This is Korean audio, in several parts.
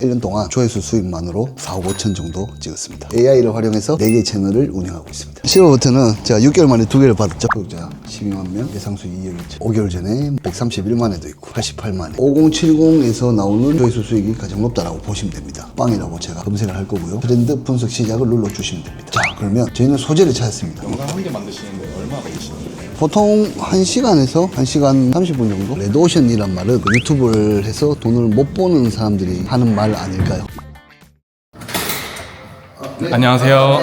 1년 동안 조회수 수익만으로 4억 5천 정도 찍었습니다. AI를 활용해서 4개 채널을 운영하고 있습니다. 실버버튼은 제가 6개월 만에 2개를 받았죠. 구독자 12만 명, 예상 수익 2억이죠. 5개월 전에 131만에도 있고 88만에 5070에서 나오는 조회수 수익이 가장 높다라고 보시면 됩니다. 빵이라고 제가 검색을 할 거고요. 트렌드 분석 시작을 눌러주시면 됩니다. 자, 그러면 저희는 소재를 찾았습니다. 영상 한 개 만드시는데 얼마나 걸리시나요? 보통 1시간에서 1시간 30분 정도? 레드오션이란 말은 유튜브를 해서 돈을 못 버는 사람들이 하는 말 아닐까요? 네. 안녕하세요.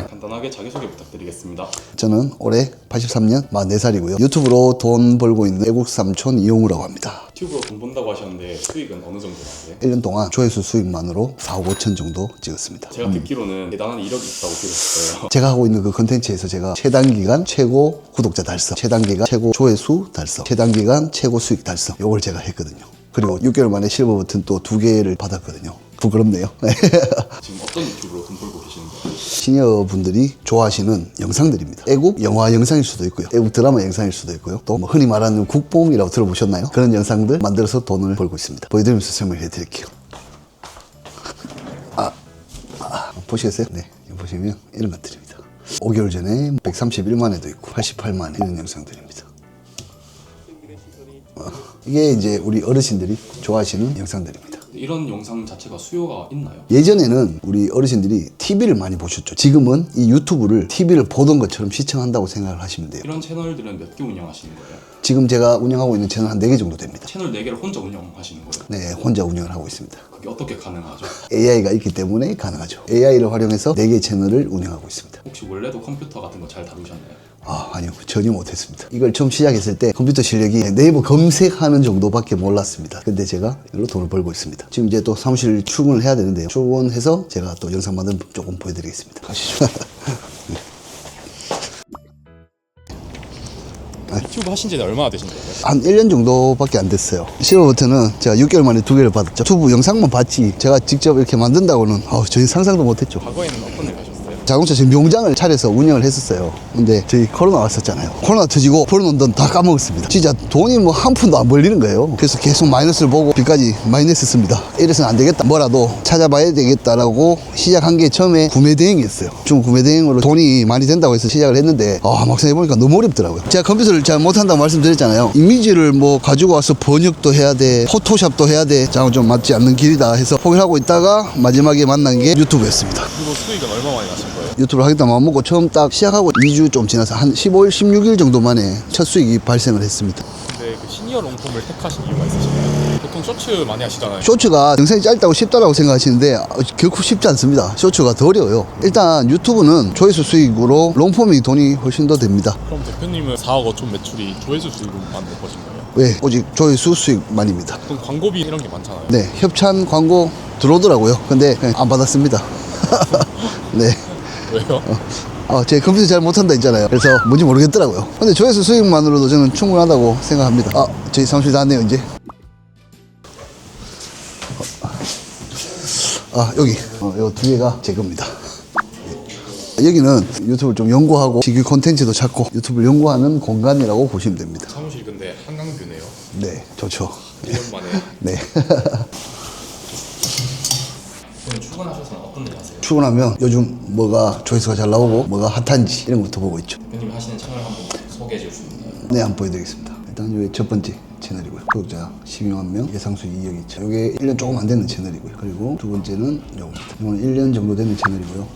간단하게 자기소개 부탁드리겠습니다. 저는 올해 83년 44살이고요. 유튜브로 돈 벌고 있는 애국삼촌 이용우라고 합니다. 유튜브로 돈 번다고 하셨는데 수익은 어느 정도 나세요? 1년 동안 조회수 수익만으로 4억 5천 정도 찍었습니다. 제가 듣기로는 대단한 이력이 있다고 들었어요. 제가 하고 있는 그 컨텐츠에서 제가 최단기간 최고 구독자 달성, 최단기간 최고 조회수 달성, 최단기간 최고 수익 달성, 요걸 제가 했거든요. 그리고 6개월 만에 실버 버튼 또 2개를 받았거든요. 부끄럽네요. 지금 어떤 유튜브로 돈 벌고 계시는 거예요? 시니어분들이 좋아하시는 영상들입니다. 애국 영화 영상일 수도 있고요. 애국 드라마 영상일 수도 있고요. 또 뭐 흔히 말하는 국뽕이라고 들어보셨나요? 그런 영상들 만들어서 돈을 벌고 있습니다. 보여드리면서 설명해 드릴게요. 보시겠어요? 네, 보시면 이런 것들입니다. 5개월 전에 131만에도 있고 88만에 이런 영상들입니다. 이게 이제 우리 어르신들이 좋아하시는 영상들입니다. 이런 영상 자체가 수요가 있나요? 예전에는 우리 어르신들이 TV를 많이 보셨죠. 지금은 이 유튜브를 TV를 보던 것처럼 시청한다고 생각을 하시면 돼요. 이런 채널들은 몇 개 운영하시는 거예요? 지금 제가 운영하고 있는 채널 한 4개 정도 됩니다. 채널 4개를 혼자 운영하시는 거예요? 네, 혼자 운영을 하고 있습니다. 그게 어떻게 가능하죠? AI가 있기 때문에 가능하죠. AI를 활용해서 4개 채널을 운영하고 있습니다. 혹시 원래도 컴퓨터 같은 거 잘 다루셨나요? 아니요. 전혀 못했습니다. 이걸 처음 시작했을 때 컴퓨터 실력이 네이버 검색하는 정도밖에 몰랐습니다. 근데 제가 이걸로 돈을 벌고 있습니다. 지금 이제 또 사무실 출근을 해야 되는데요. 출근해서 제가 또 영상 만드는 법 조금 보여드리겠습니다. 가시죠. 유튜브 하신 지는 얼마나 되신 거예요? 한 1년 정도밖에 안 됐어요. 실버 버튼은 제가 6개월 만에 2개를 받았죠. 유튜브 영상만 봤지 제가 직접 이렇게 만든다고는 전혀 상상도 못했죠. 과거에는 어떤 일 하셨어요? 자동차 지금 용장을 차려서 운영을 했었어요. 근데 저희 코로나 왔었잖아요. 코로나 터지고 벌어놓은 돈 다 까먹었습니다. 진짜 돈이 뭐 한 푼도 안 벌리는 거예요. 그래서 계속 마이너스를 보고 빚까지 마이너스 씁니다. 이래서는 안 되겠다. 뭐라도 찾아봐야 되겠다라고 시작한 게 처음에 구매 대행이었어요. 좀 구매 대행으로 돈이 많이 된다고 해서 시작을 했는데 막상 해보니까 너무 어렵더라고요. 제가 컴퓨터를 잘 못한다고 말씀드렸잖아요. 이미지를 뭐 가지고 와서 번역도 해야 돼, 포토샵도 해야 돼. 저하고 좀 맞지 않는 길이다 해서 포기를 하고 있다가 마지막에 만난 게 유튜브였습니다. 그리고 수익은 얼마 많이 나신 거예요? 유튜브를 하겠다 마음먹고 처음 딱 시작하고 2주 좀 지나서 한 15일, 16일 정도 만에 첫 수익이 발생을 했습니다. 근데 그 시니어 롱폼을 택하신 이유가 있으신가요? 보통 쇼츠 많이 하시잖아요. 쇼츠가 영상이 짧다고 쉽다라고 생각하시는데 결코 쉽지 않습니다. 쇼츠가 더 어려워요. 일단 유튜브는 조회수 수익으로 롱폼이 돈이 훨씬 더 됩니다. 그럼 대표님은 4억 5천 매출이 조회수 수익으로만 버신 거예요? 왜? 오직 조회수 수익만입니다. 그럼 광고비 이런 게 많잖아요. 네, 협찬 광고 들어오더라고요. 근데 그냥 안 받았습니다. 네. 왜요? 제 컴퓨터 잘 못한다 했잖아요. 그래서 뭔지 모르겠더라고요. 근데 조회수 수익만으로도 저는 충분하다고 생각합니다. 저희 사무실 다 왔네요, 이제. 여기. 요 2개가 제 겁니다. 여기는 유튜브를 좀 연구하고 신규 콘텐츠도 찾고 유튜브를 연구하는 공간이라고 보시면 됩니다. 사무실 근데 한강뷰네요. 네, 좋죠. 1년 만에. 네. 그럼 출근하셔서는 어떤 일 하세요? 출근하면 요즘 뭐가 조회수가 잘 나오고 뭐가 핫한지 이런 것도 보고 있죠. 대표님 하시는 채널 한번 소개해 줄 수 있나요? 네, 한번 보여드리겠습니다. 일단 이게 첫 번째 채널이고요. 구독자 12만 명, 예상 수익 2억이죠. 이게 1년 조금 안 되는 채널이고요. 그리고 두 번째는 요겁니다. 이거는 1년 정도 되는 채널이고요.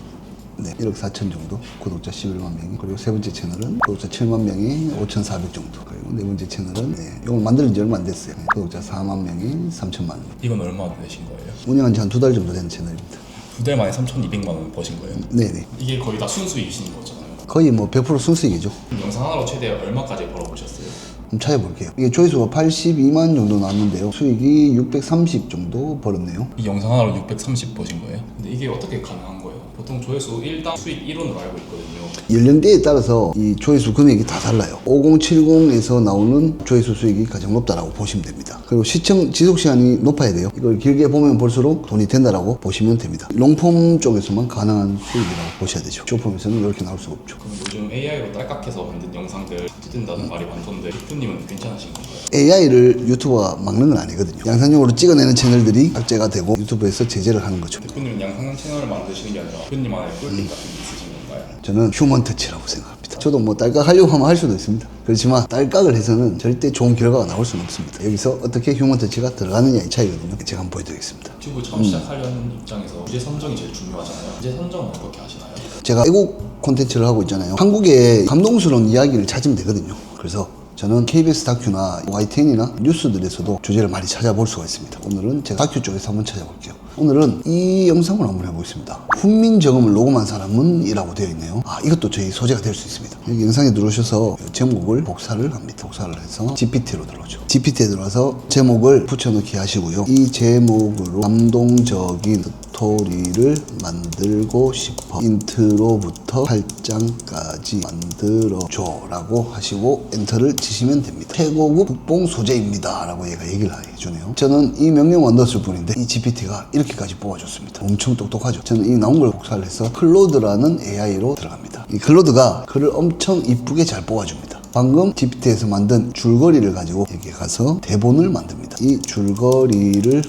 네, 1억 4천 정도, 구독자 11만 명이. 그리고 세 번째 채널은 구독자 7만 명이 5,400 정도. 그리고 네 번째 채널은 이걸 만드는 지 얼마 안 됐어요. 구독자 4만 명이 3천만 원. 이건 얼마 되신 거예요? 운영한 지 한 2달 정도 되는 채널입니다. 2달 만에 3,200만 원 버신 거예요? 네네. 이게 거의 다 순수익이신 거잖아요. 거의 뭐 100% 순수익이죠. 영상 하나로 최대 얼마까지 벌어보셨어요? 한번 찾아볼게요. 이게 조회수가 82만 정도 나왔는데요. 수익이 630 정도 벌었네요. 이 영상 하나로 630 버신 거예요? 근데 이게 어떻게 가능한 거예요? 보통 조회수 1당 수익 1원으로 알고 있거든요. 연령대에 따라서 이 조회수 금액이 다 달라요. 5070에서 나오는 조회수 수익이 가장 높다라고 보시면 됩니다. 그리고 시청 지속 시간이 높아야 돼요. 이걸 길게 보면 볼수록 돈이 된다라고 보시면 됩니다. 롱폼 쪽에서만 가능한 수익이라고 보셔야 되죠. 숏폼에서는 이렇게 나올 수가 없죠. 그럼 요즘 AI로 딸깍해서 만든 영상들 삭제된다는 말이 많던데 대표님은 괜찮으신 건가요? AI를 유튜버가 막는 건 아니거든요. 양산용으로 찍어내는 채널들이 삭제가 되고 유튜브에서 제재를 하는 거죠. 대표님은 양상형 채널을 만드시는 게 아니라 대표님만의 꿀팁 같은 게 있으신 건가요? 저는 휴먼 터치라고 생각합니다. 저도 뭐 딸깍 하려고 하면 할 수도 있습니다. 그렇지만 딸깍을 해서는 절대 좋은 결과가 나올 수는 없습니다. 여기서 어떻게 휴먼 터치가 들어가느냐의 차이거든요. 제가 한번 보여드리겠습니다. 유튜브 처음 시작하려는 입장에서 주제 선정이 제일 중요하잖아요. 주제 선정은 어떻게 하시나요? 제가 애국 콘텐츠를 하고 있잖아요. 한국의 감동스러운 이야기를 찾으면 되거든요. 그래서 저는 KBS 다큐나 YTN이나 뉴스들에서도 주제를 많이 찾아볼 수가 있습니다. 오늘은 제가 다큐 쪽에서 한번 찾아볼게요. 오늘은 이 영상을 한번 해보겠습니다. 훈민정음을 녹음한 사람은 이라고 되어 있네요. 이것도 저희 소재가 될 수 있습니다. 여기 영상에 들어오셔서 제목을 복사를 합니다. 복사를 해서 GPT로 들어오죠. GPT에 들어와서 제목을 붙여넣기 하시고요. 이 제목으로 감동적인 스토리를 만들고 싶어. 인트로부터 8장까지 만들어줘 라고 하시고 엔터를 치시면 됩니다. 최고급 국뽕 소재입니다 라고 얘가 얘기를 해주네요. 저는 이 명령만 넣었을 뿐인데 이 GPT가 이렇게까지 뽑아줬습니다. 엄청 똑똑하죠. 저는 이 나온 걸 복사를 해서 클로드라는 AI로 들어갑니다. 이 클로드가 글을 엄청 이쁘게 잘 뽑아줍니다. 방금 GPT에서 만든 줄거리를 가지고 여기 가서 대본을 만듭니다. 이 줄거리를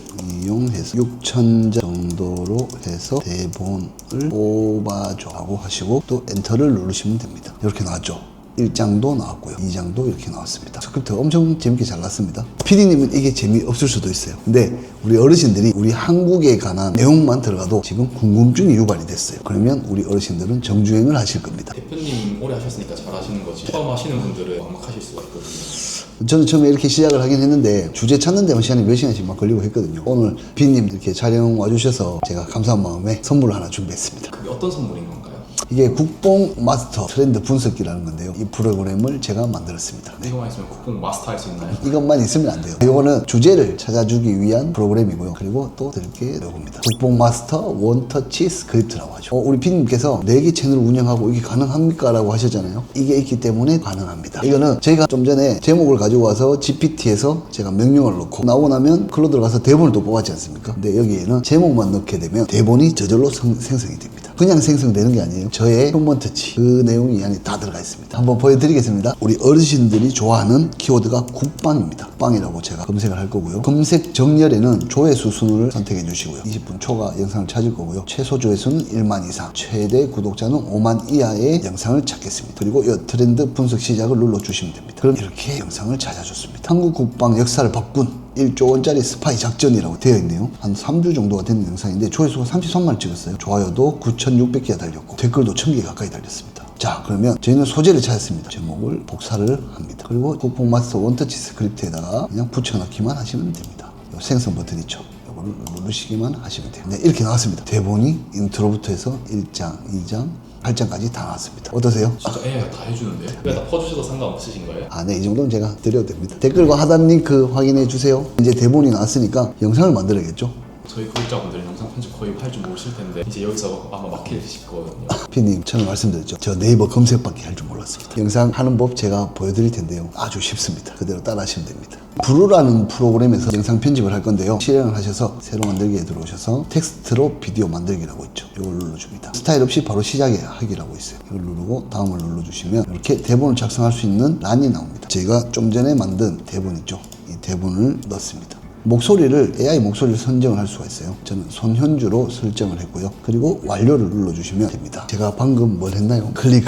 이용해서 6,000자 정도로 해서 대본을 뽑아줘 라고 하시고 또 엔터를 누르시면 됩니다. 이렇게 나왔죠. 1장도 나왔고요. 2장도 이렇게 나왔습니다. 스크립트가 엄청 재밌게 잘 났습니다. PD님은 이게 재미없을 수도 있어요. 근데 우리 어르신들이 우리 한국에 관한 내용만 들어가도 지금 궁금증이 유발이 됐어요. 그러면 우리 어르신들은 정주행을 하실 겁니다. 대표님 오래 하셨으니까 잘 하시는 거지 처음 하시는 분들은 막막하실 수가 있거든요. 저는 처음에 이렇게 시작을 하긴 했는데 주제 찾는 데만 시간이 몇 시간씩 막 걸리고 했거든요. 오늘 PD님 이렇게 촬영 와주셔서 제가 감사한 마음에 선물을 하나 준비했습니다. 그게 어떤 선물인 건가요? 이게 국뽕 마스터 트렌드 분석기라는 건데요. 이 프로그램을 제가 만들었습니다. 네. 이거만 있으면 국뽕 마스터 할 수 있나요? 이것만 있으면 안 돼요. 이거는 주제를 찾아주기 위한 프로그램이고요. 그리고 또 드릴 게 이겁니다. 국뽕 마스터 원터치 스크립트라고 하죠. 우리 PD님께서 4개 채널을 운영하고 이게 가능합니까? 라고 하셨잖아요. 이게 있기 때문에 가능합니다. 이거는 저희가 좀 전에 제목을 가지고 와서 GPT에서 제가 명령을 넣고 나오고 나면 글로 들어가서 대본을 또 뽑았지 않습니까? 근데 여기에는 제목만 넣게 되면 대본이 저절로 생성이 됩니다. 그냥 생성되는 게 아니에요. 저의 휴먼 터치 그 내용이 이 안에 다 들어가 있습니다. 한번 보여드리겠습니다. 우리 어르신들이 좋아하는 키워드가 국빵입니다. 빵이라고 제가 검색을 할 거고요. 검색 정렬에는 조회수 순을 선택해 주시고요. 20분 초과 영상을 찾을 거고요. 최소 조회수는 1만 이상, 최대 구독자는 5만 이하의 영상을 찾겠습니다. 그리고 이 트렌드 분석 시작을 눌러주시면 됩니다. 그럼 이렇게 영상을 찾아줬습니다. 한국 국방 역사를 바꾼 1조 원짜리 스파이 작전이라고 되어 있네요. 한 3주 정도가 되는 영상인데 조회수가 33만을 찍었어요. 좋아요도 9,600개가 달렸고 댓글도 1,000개 가까이 달렸습니다. 자, 그러면 저희는 소재를 찾았습니다. 제목을 복사를 합니다. 그리고 국뽕 마스터 원터치 스크립트에다가 그냥 붙여넣기만 하시면 됩니다. 요 생성 버튼 있죠? 이거를 누르시기만 하시면 돼요. 네, 이렇게 나왔습니다. 대본이 인트로부터 해서 1장, 2장, 8장까지 다 나왔습니다. 어떠세요? 진짜 AI가 다 해주는데요? 그냥 다 퍼주셔도 상관없으신 거예요? 네, 이 정도는 제가 드려도 됩니다. 댓글과 하단 링크 확인해 주세요. 이제 대본이 나왔으니까 영상을 만들어야겠죠? 저희 구독자분들은 영상 편집 거의 할 줄 모르실 텐데 이제 여기서 아마 막히실 거거든요. 피님, 저는 말씀드렸죠. 저 네이버 검색밖에 할 줄 몰랐습니다. 영상 하는 법 제가 보여드릴 텐데요. 아주 쉽습니다. 그대로 따라 하시면 됩니다. 브루라는 프로그램에서 영상 편집을 할 건데요. 실행을 하셔서 새로 만들기에 들어오셔서 텍스트로 비디오 만들기라고 있죠. 이걸 눌러줍니다. 스타일 없이 바로 시작하기라고 있어요. 이걸 누르고 다음을 눌러주시면 이렇게 대본을 작성할 수 있는 란이 나옵니다. 제가 좀 전에 만든 대본 있죠. 이 대본을 넣습니다. 목소리를 AI 목소리를 선정을 할 수가 있어요. 저는 손현주로 설정을 했고요. 그리고 완료를 눌러주시면 됩니다. 제가 방금 뭘 했나요? 클릭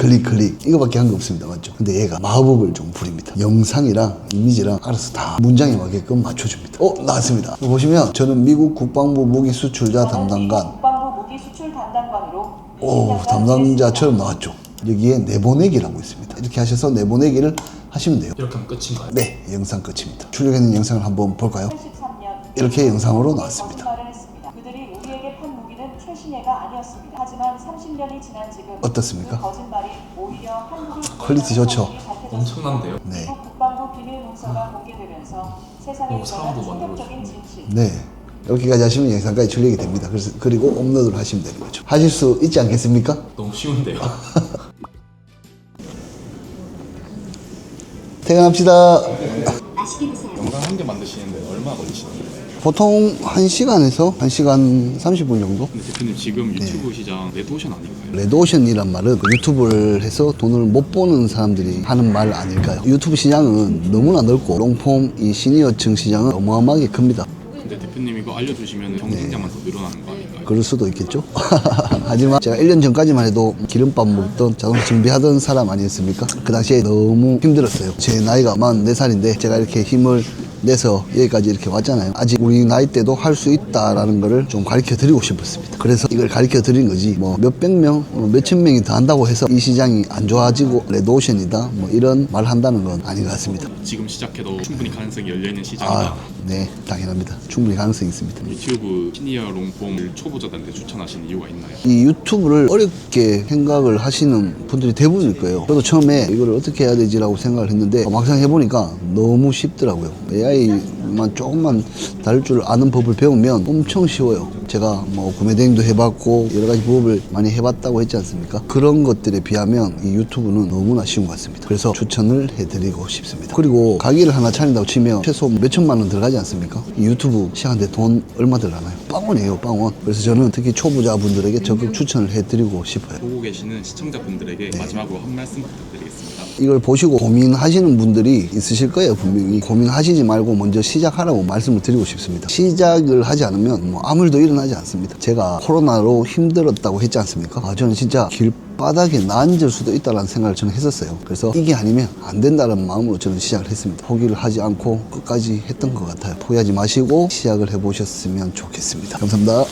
이거밖에 한 거 없습니다. 맞죠? 근데 얘가 마법을 좀 부립니다. 영상이랑 이미지랑 알아서 다 문장에 맞게끔 맞춰줍니다. 나왔습니다. 보시면 저는 미국 국방부 무기 수출자 담당관 국방부 무기 수출 담당관으로 담당자처럼 나왔죠. 여기에 내보내기라고 있습니다. 이렇게 하셔서 내보내기를 하시면 돼요. 이렇게 하면 끝인가요? 네, 영상 끝입니다. 출력했는 영상을 한번 볼까요? 이렇게 영상으로 나왔습니다. 거짓말을 했습니다. 그들이 우리에게 판 무기는 최신애가 아니었습니다. 하지만 30년이 지난 지금 어떻습니까? 그 거짓말이 오히려 한국을 퀄리티 좋죠? 엄청난데요? 네. 미국 국방부 비밀 문서가 공개되면서 세상에 사람도 드러난 만들어주고. 충격적인 진실. 네. 여기까지 하시면 영상까지 출력이 됩니다. 그리고 업로드를 하시면 되는 거죠. 하실 수 있지 않겠습니까? 너무 쉬운데요. 퇴근합시다. 영상 한 개 만드시는데 얼마 걸리시나요? 보통 1시간에서 1시간 30분 정도? 근데 대표님 지금 유튜브 시장 레드오션 아닌가요? 레드오션이란 말은 그 유튜브를 해서 돈을 못 버는 사람들이 하는 말 아닐까요? 유튜브 시장은 너무나 넓고 롱폼 이 시니어층 시장은 어마어마하게 큽니다. 근데 대표님 이거 알려주시면 경쟁자만 더 늘어나는 거 아닌가요? 그럴 수도 있겠죠. 하지만 제가 1년 전까지만 해도 기름밥 먹던 자동차 정비하던 사람 아니었습니까? 그 당시에 너무 힘들었어요. 제 나이가 44살인데 제가 이렇게 힘을 내서 여기까지 이렇게 왔잖아요. 아직 우리 나이 때도 할 수 있다라는 거를 좀 가르쳐 드리고 싶었습니다. 그래서 이걸 가르쳐 드린 거지 뭐 몇백 명, 몇천 명이 더 한다고 해서 이 시장이 안 좋아지고 레드오션이다 뭐 이런 말 한다는 건 아닌 것 같습니다. 지금 시작해도 충분히 가능성이 열려있는 시장이다. 네, 당연합니다. 충분히 가능성이 있습니다. 유튜브 시니어 롱폼을 초보자들한테 추천하시는 이유가 있나요? 이 유튜브를 어렵게 생각을 하시는 분들이 대부분일 거예요. 저도 처음에 이걸 어떻게 해야 되지라고 생각을 했는데 막상 해보니까 너무 쉽더라고요. AI만 조금만 다룰 줄 아는 법을 배우면 엄청 쉬워요. 제가 뭐 구매 대행도 해봤고 여러 가지 법을 많이 해봤다고 했지 않습니까? 그런 것들에 비하면 이 유튜브는 너무나 쉬운 것 같습니다. 그래서 추천을 해드리고 싶습니다. 그리고 가게를 하나 차린다고 치면 최소 몇천만 원 들어가지 않습니까? 이 유튜브 시작하는데 돈 얼마 들어가나요? 빵원이에요, 빵원. 그래서 저는 특히 초보자분들에게 적극 추천을 해드리고 싶어요. 보고 계시는 시청자분들에게 마지막으로 한 말씀 부탁드리겠습니다. 이걸 보시고 고민하시는 분들이 있으실 거예요. 분명히 고민하시지 말고 먼저 시작하라고 말씀을 드리고 싶습니다. 시작을 하지 않으면 뭐 아무 일도 일어나지 않습니다. 제가 코로나로 힘들었다고 했지 않습니까? 저는 진짜 길바닥에 나앉을 수도 있다는 생각을 저는 했었어요. 그래서 이게 아니면 안 된다는 마음으로 저는 시작을 했습니다. 포기를 하지 않고 끝까지 했던 것 같아요. 포기하지 마시고 시작을 해보셨으면 좋겠습니다. 감사합니다.